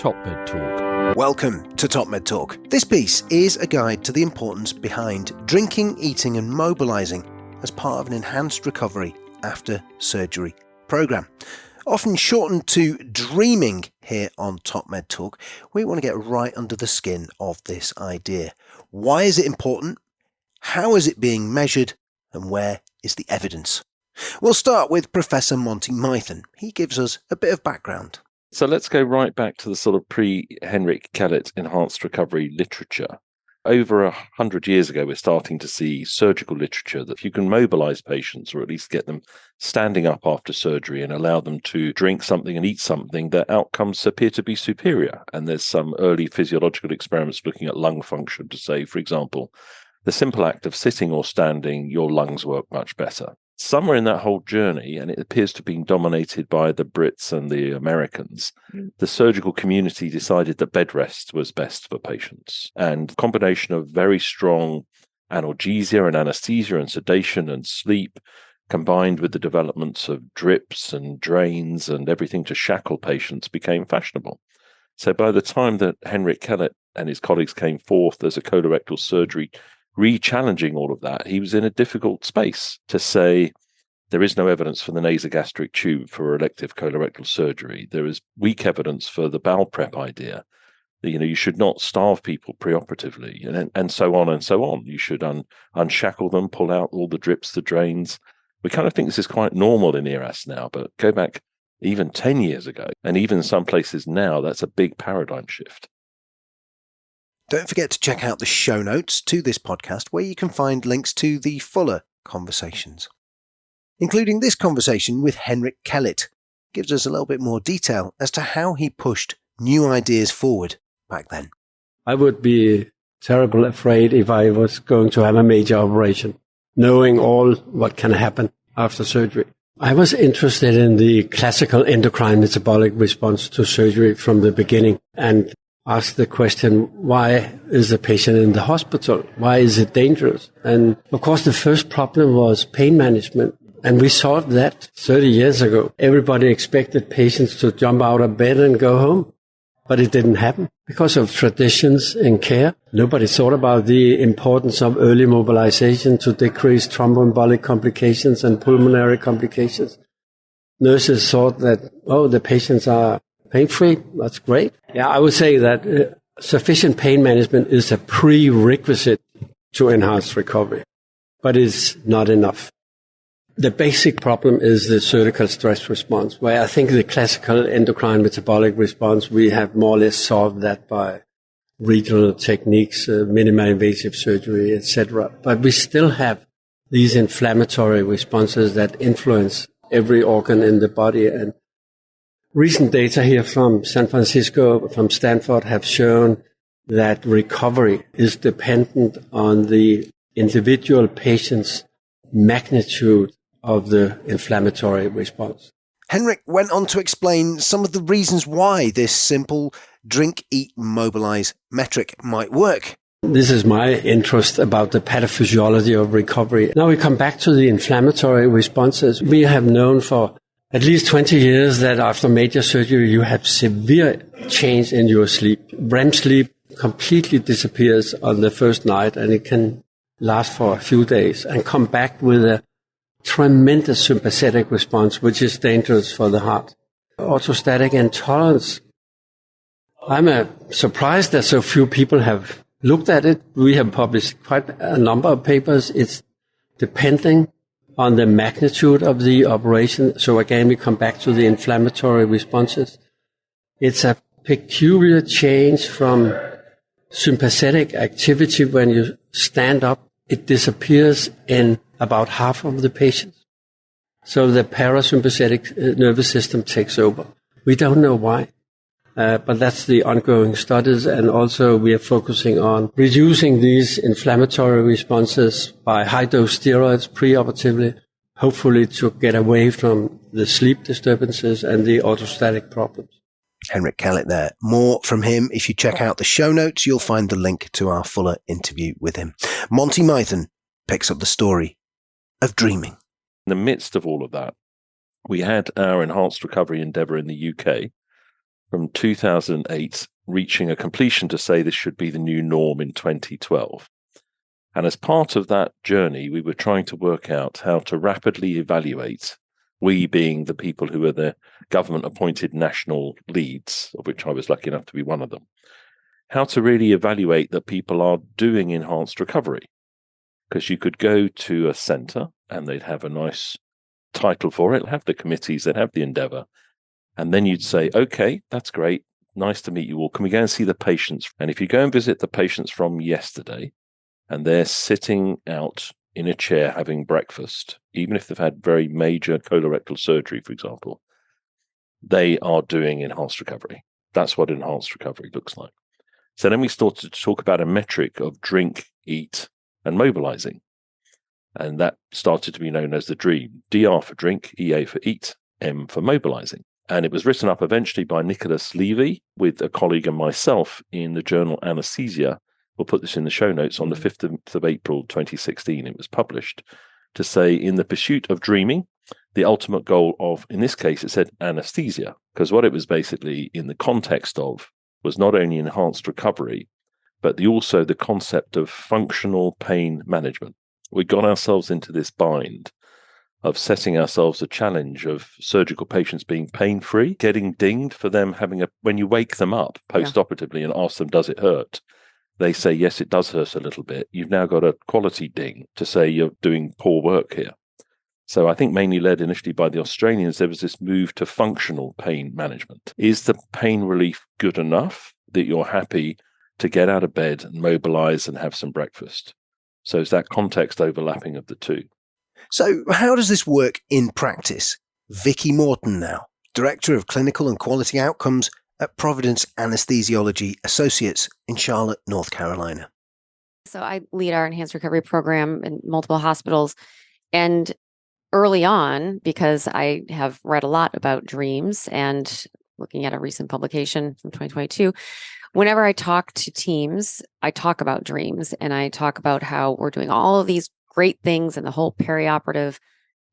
TopMedTalk. Welcome to TopMedTalk. This piece is a guide to the importance behind drinking, eating and mobilising as part of an enhanced recovery after surgery programme. Often shortened to dreaming here on TopMedTalk, we want to get right under the skin of this idea. Why is it important? How is it being measured? And where is the evidence? We'll start with Professor Monty Mython. He gives us a bit of background. So let's go right back to the sort of pre-Henrik Kellett enhanced recovery literature. Over 100 years ago, we're starting to see surgical literature that if you can mobilize patients or at least get them standing up after surgery and allow them to drink something and eat something, their outcomes appear to be superior. And there's some early physiological experiments looking at lung function to say, for example, the simple act of sitting or standing, your lungs work much better. Somewhere in that whole journey, and it appears to have been dominated by the Brits and the Americans, the surgical community decided that bed rest was best for patients. And a combination of very strong analgesia and anesthesia and sedation and sleep, combined with the developments of drips and drains and everything to shackle patients, became fashionable. So by the time that Henrik Kellett and his colleagues came forth as a colorectal surgery re-challenging all of that, he was in a difficult space to say there is no evidence for the nasogastric tube for elective colorectal surgery. There is weak evidence for the bowel prep idea. You should not starve people preoperatively, and so on and so on. You should unshackle them, pull out all the drips, the drains. We kind of think this is quite normal in ERAS now, but go back even 10 years ago, and even in some places now, that's a big paradigm shift. Don't forget to check out the show notes to this podcast where you can find links to the fuller conversations, including this conversation with Henrik Kellett. Gives us a little bit more detail as to how he pushed new ideas forward back then. I would be terribly afraid if I was going to have a major operation, knowing all what can happen after surgery. I was interested in the classical endocrine metabolic response to surgery from the beginning and ask the question, why is the patient in the hospital? Why is it dangerous? And of course, the first problem was pain management. And we solved that 30 years ago. Everybody expected patients to jump out of bed and go home. But it didn't happen because of traditions in care. Nobody thought about the importance of early mobilization to decrease thromboembolic complications and pulmonary complications. Nurses thought that, the patients are pain-free, that's great. Yeah, I would say that sufficient pain management is a prerequisite to enhanced recovery, but it's not enough. The basic problem is the surgical stress response, where I think the classical endocrine metabolic response, we have more or less solved that by regional techniques, minimally invasive surgery, etc. But we still have these inflammatory responses that influence every organ in the body. And recent data here from San Francisco, from Stanford, have shown that recovery is dependent on the individual patient's magnitude of the inflammatory response. Henrik went on to explain some of the reasons why this simple drink, eat, mobilize metric might work. This is my interest about the pathophysiology of recovery. Now we come back to the inflammatory responses. We have known for at least 20 years that after major surgery, you have severe change in your sleep. REM sleep completely disappears on the first night, and it can last for a few days and come back with a tremendous sympathetic response, which is dangerous for the heart. Orthostatic intolerance. I'm surprised that so few people have looked at it. We have published quite a number of papers. It's depending on the magnitude of the operation. So again, we come back to the inflammatory responses. It's a peculiar change from sympathetic activity. When you stand up, it disappears in about half of the patients. So the parasympathetic nervous system takes over. We don't know why, but that's the ongoing studies. And also we are focusing on reducing these inflammatory responses by high-dose steroids preoperatively, hopefully to get away from the sleep disturbances and the orthostatic problems. Henrik Kellett there. More from him. If you check out the show notes, you'll find the link to our fuller interview with him. Monty Mython picks up the story of dreaming. In the midst of all of that, we had our enhanced recovery endeavour in the UK, from 2008, reaching a completion to say this should be the new norm in 2012. And as part of that journey, we were trying to work out how to rapidly evaluate, we being the people who are the government-appointed national leads, of which I was lucky enough to be one of them, how to really evaluate that people are doing enhanced recovery. Because you could go to a centre and they'd have a nice title for it, have the committees, they'd have the endeavour, and then you'd say, okay, that's great, nice to meet you all. Can we go and see the patients? And if you go and visit the patients from yesterday, and they're sitting out in a chair having breakfast, even if they've had very major colorectal surgery, for example, they are doing enhanced recovery. That's what enhanced recovery looks like. So then we started to talk about a metric of drink, eat, and mobilizing. And that started to be known as the DREAM. DR for drink, EA for eat, M for mobilizing. And it was written up eventually by Nicholas Levy with a colleague and myself in the journal Anesthesia. We'll put this in the show notes. On the 5th of April 2016, it was published to say, in the pursuit of dreaming, the ultimate goal of, in this case, it said anesthesia, because what it was basically in the context of was not only enhanced recovery, but also the concept of functional pain management. We got ourselves into this bind of setting ourselves a challenge of surgical patients being pain-free, getting dinged for them having when you wake them up post-operatively and ask them, does it hurt? They say, yes, it does hurt a little bit. You've now got a quality ding to say you're doing poor work here. So I think mainly led initially by the Australians, there was this move to functional pain management. Is the pain relief good enough that you're happy to get out of bed and mobilize and have some breakfast? So it's that context overlapping of the two. So how does this work in practice? Vicki Morton now, Director of Clinical and Quality Outcomes at Providence Anesthesiology Associates in Charlotte, North Carolina. So I lead our enhanced recovery program in multiple hospitals. And early on, because I have read a lot about dreams and looking at a recent publication from 2022, whenever I talk to teams, I talk about dreams and I talk about how we're doing all of these great things in the whole perioperative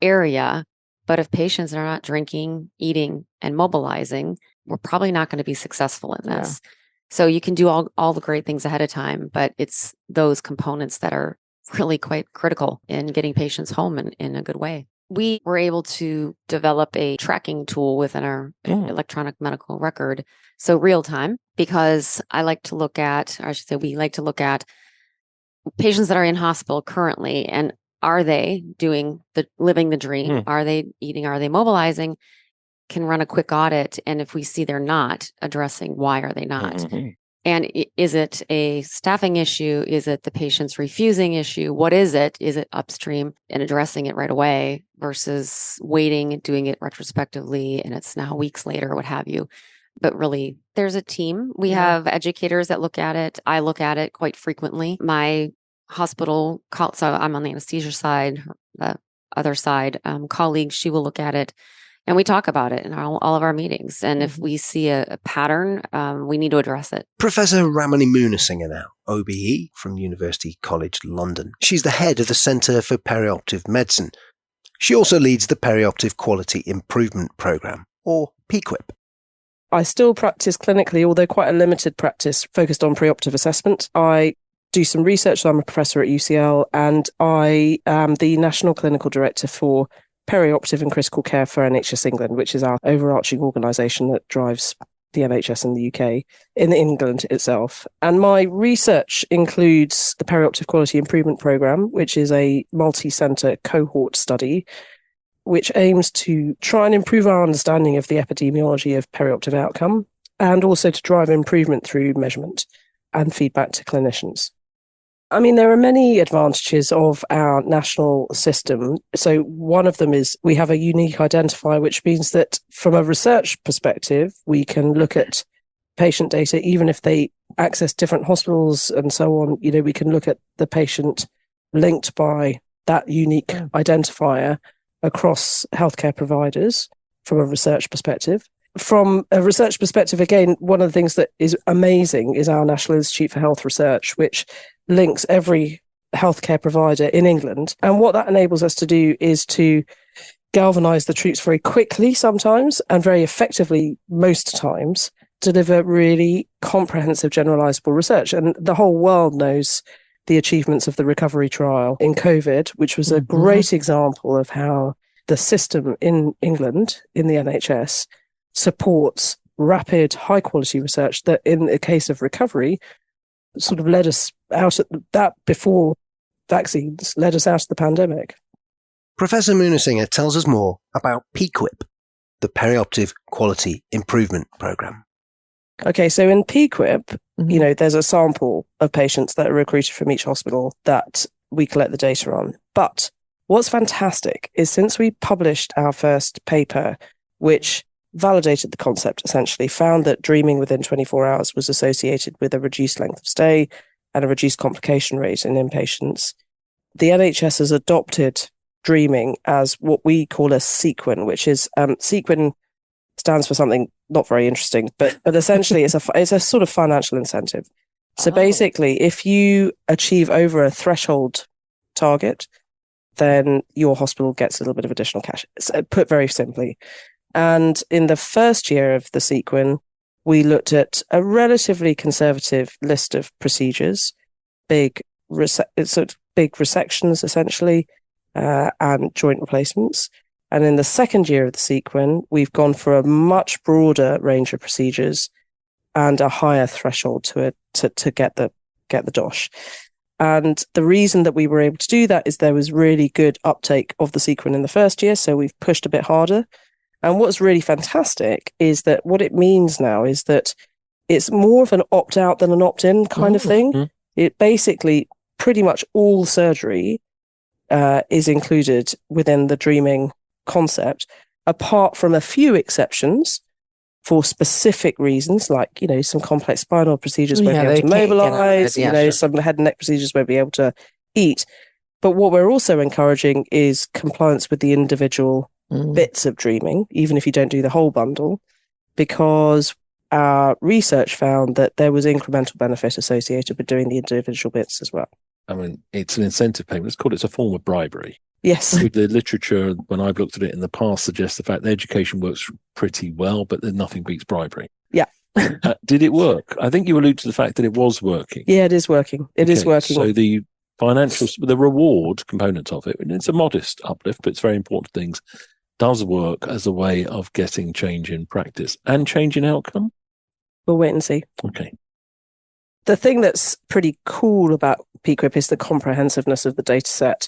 area. But if patients are not drinking, eating, and mobilizing, we're probably not going to be successful in this. Yeah. So you can do all the great things ahead of time, but it's those components that are really quite critical in getting patients home in a good way. We were able to develop a tracking tool within our electronic medical record. So real time, because we like to look at patients that are in hospital currently, and are they living the dream? Are they eating? Are they mobilizing? Can run a quick audit. And if we see they're not addressing, why are they not? Mm-hmm. And is it a staffing issue? Is it the patient's refusing issue? What is it? Is it upstream and addressing it right away versus waiting and doing it retrospectively? And it's now weeks later, what have you. But really, there's a team. We have educators that look at it. I look at it quite frequently. My hospital, so I'm on the anesthesia side, the other side, colleague, she will look at it. And we talk about it in all of our meetings. And if we see a pattern, we need to address it. Professor Ramani Munasinghe now, OBE from University College London. She's the head of the Centre for Perioperative Medicine. She also leads the Perioperative Quality Improvement Programme, or PQIP. I still practice clinically, although quite a limited practice focused on preoperative assessment. I do some research. So I'm a professor at UCL, and I am the National Clinical Director for Perioperative and Critical Care for NHS England, which is our overarching organisation that drives the NHS in the UK, in England itself. And my research includes the Perioperative Quality Improvement Programme, which is a multi-centre cohort study, which aims to try and improve our understanding of the epidemiology of perioperative outcome, and also to drive improvement through measurement and feedback to clinicians. I mean, there are many advantages of our national system. So one of them is we have a unique identifier, which means that from a research perspective, we can look at patient data, even if they access different hospitals and so on. You know, we can look at the patient linked by that unique identifier across healthcare providers from a research perspective. From a research perspective, again, one of the things that is amazing is our National Institute for Health Research, which links every healthcare provider in England. And what that enables us to do is to galvanise the troops very quickly sometimes and very effectively most times deliver really comprehensive generalizable research. And the whole world knows the achievements of the recovery trial in COVID, which was a great example of how the system in England, in the NHS, supports rapid, high-quality research that, in the case of recovery, sort of led us out at that before vaccines, led us out of the pandemic. Professor Munisinger tells us more about PQIP, the Perioperative Quality Improvement Programme. Okay, so in PQIP, there's a sample of patients that are recruited from each hospital that we collect the data on. But what's fantastic is since we published our first paper, which validated the concept, essentially found that dreaming within 24 hours was associated with a reduced length of stay and a reduced complication rate in inpatients, the NHS has adopted dreaming as what we call a sequin, which is sequin stands for something not very interesting, but essentially it's a sort of financial incentive. So basically, if you achieve over a threshold target, then your hospital gets a little bit of additional cash, put very simply. And in the first year of the sequin, we looked at a relatively conservative list of procedures, big resections essentially, and joint replacements. And in the second year of the sequin, we've gone for a much broader range of procedures and a higher threshold to get the DOSH. And the reason that we were able to do that is there was really good uptake of the sequin in the first year, so we've pushed a bit harder. And what's really fantastic is that what it means now is that it's more of an opt-out than an opt-in kind of thing. It basically, pretty much all surgery is included within the dreaming concept, apart from a few exceptions for specific reasons, like, some complex spinal procedures won't be able to mobilize, some head and neck procedures won't be able to eat. But what we're also encouraging is compliance with the individual bits of dreaming, even if you don't do the whole bundle, because our research found that there was incremental benefit associated with doing the individual bits as well. I mean, it's an incentive payment. It's a form of bribery. Yes. The literature, when I've looked at it in the past, suggests the fact that education works pretty well, but that nothing beats bribery. Yeah. Did it work? I think you allude to the fact that it was working. Yeah, it is working. It is working. So the reward component of it, and it's a modest uplift, but it's very important things, does work as a way of getting change in practice and change in outcome? We'll wait and see. Okay. The thing that's pretty cool about PQIP is the comprehensiveness of the data set,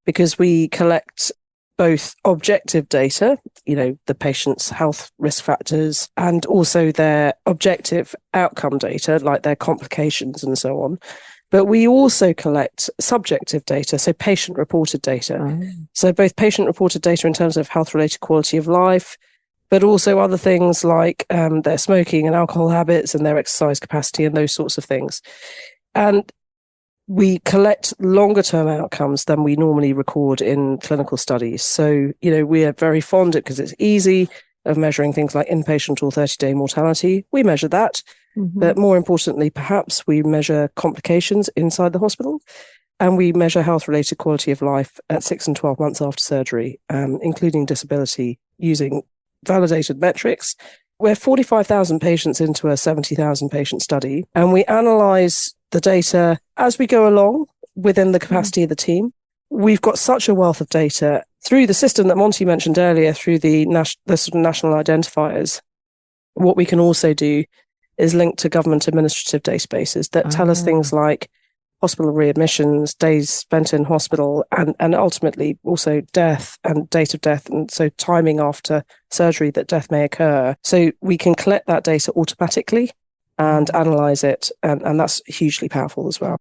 because we collect both objective data, the patient's health risk factors, and also their objective outcome data, like their complications and so on. But we also collect subjective data, so patient-reported data. So both patient-reported data in terms of health-related quality of life, but also other things like their smoking and alcohol habits and their exercise capacity and those sorts of things. And we collect longer-term outcomes than we normally record in clinical studies. So, we are very fond, because it's easy, of measuring things like inpatient or 30-day mortality. We measure that. But more importantly, perhaps, we measure complications inside the hospital, and we measure health-related quality of life at 6 and 12 months after surgery, including disability, using validated metrics. We're 45,000 patients into a 70,000 patient study, and we analyze the data as we go along within the capacity of the team. We've got such a wealth of data through the system that Monty mentioned earlier, through the sort of national identifiers. What we can also do is link to government administrative databases that tell us things like hospital readmissions, days spent in hospital, and ultimately also death and date of death, and so timing after surgery that death may occur. So we can collect that data automatically and analyze it, and that's hugely powerful as well.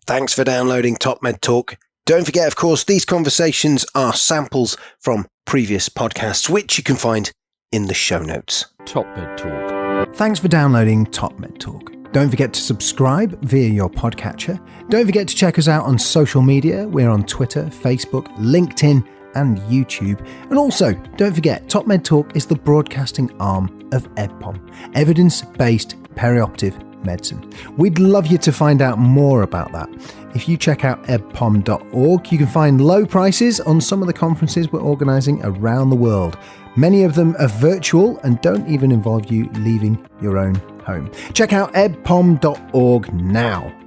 Thanks for downloading TopMedTalk. Don't forget, of course, these conversations are samples from previous podcasts, which you can find in the show notes. TopMedTalk. Thanks for downloading TopMedTalk. Don't forget to subscribe via your podcatcher. Don't forget to check us out on social media. We're on Twitter, Facebook, LinkedIn, and YouTube. And also, don't forget, TopMedTalk is the broadcasting arm of EBPOM, Evidence-Based Perioperative medicine. We'd love you to find out more about that. If you check out ebpom.org, you can find low prices on some of the conferences we're organising around the world. Many of them are virtual and don't even involve you leaving your own home. Check out ebpom.org now.